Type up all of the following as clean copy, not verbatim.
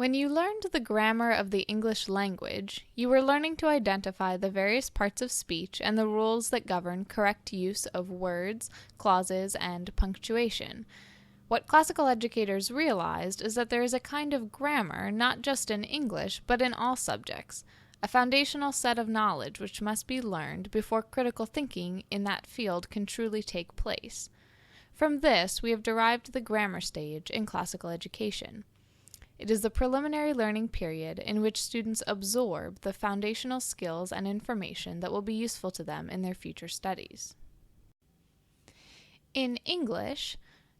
When you learned the grammar of the English language, you were learning to identify the various parts of speech and the rules that govern correct use of words, clauses, and punctuation. What classical educators realized is that there is a kind of grammar, not just in English, but in all subjects, a foundational set of knowledge which must be learned before critical thinking in that field can truly take place. From this, we have derived the grammar stage in classical education. It is the preliminary learning period in which students absorb the foundational skills and information that will be useful to them in their future studies. In English,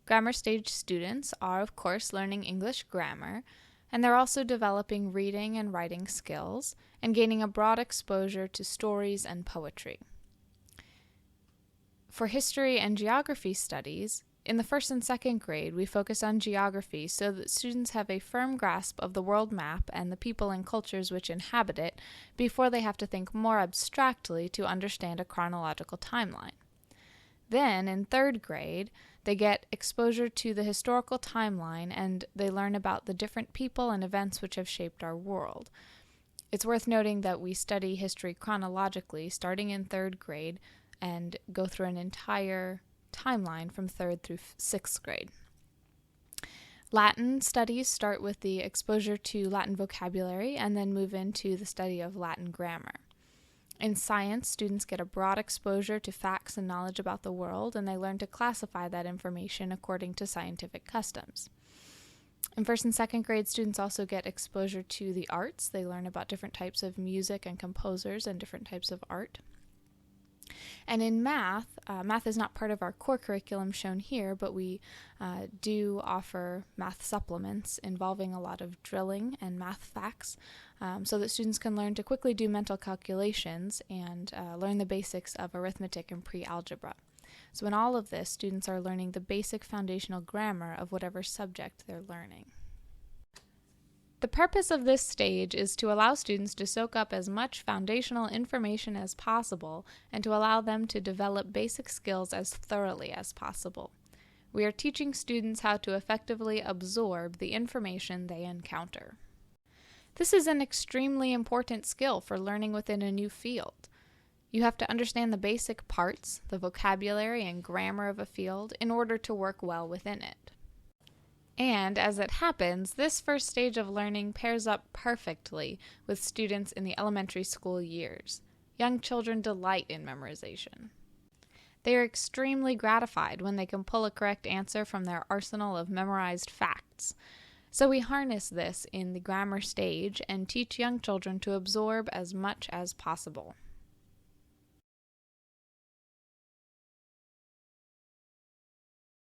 grammar stage students are, of course, learning English grammar, and they're also developing reading and writing skills and gaining a broad exposure to stories and poetry. For history and geography studies, in the first and second grade, we focus on geography so that students have a firm grasp of the world map and the people and cultures which inhabit it before they have to think more abstractly to understand a chronological timeline. Then, in third grade, they get exposure to the historical timeline and they learn about the different people and events which have shaped our world. It's worth noting that we study history chronologically starting in third grade and go through an entire timeline from third through sixth grade. Latin studies start with the exposure to Latin vocabulary and then move into the study of Latin grammar. In science, students get a broad exposure to facts and knowledge about the world, and they learn to classify that information according to scientific customs. In first and second grade, students also get exposure to the arts. They learn about different types of music and composers and different types of art. And in math, math is not part of our core curriculum shown here, but we do offer math supplements involving a lot of drilling and math facts so that students can learn to quickly do mental calculations and learn the basics of arithmetic and pre-algebra. So in all of this, students are learning the basic foundational grammar of whatever subject they're learning. The purpose of this stage is to allow students to soak up as much foundational information as possible and to allow them to develop basic skills as thoroughly as possible. We are teaching students how to effectively absorb the information they encounter. This is an extremely important skill for learning within a new field. You have to understand the basic parts, the vocabulary and grammar of a field, in order to work well within it. And, as it happens, this first stage of learning pairs up perfectly with students in the elementary school years. Young children delight in memorization. They are extremely gratified when they can pull a correct answer from their arsenal of memorized facts. So we harness this in the grammar stage and teach young children to absorb as much as possible.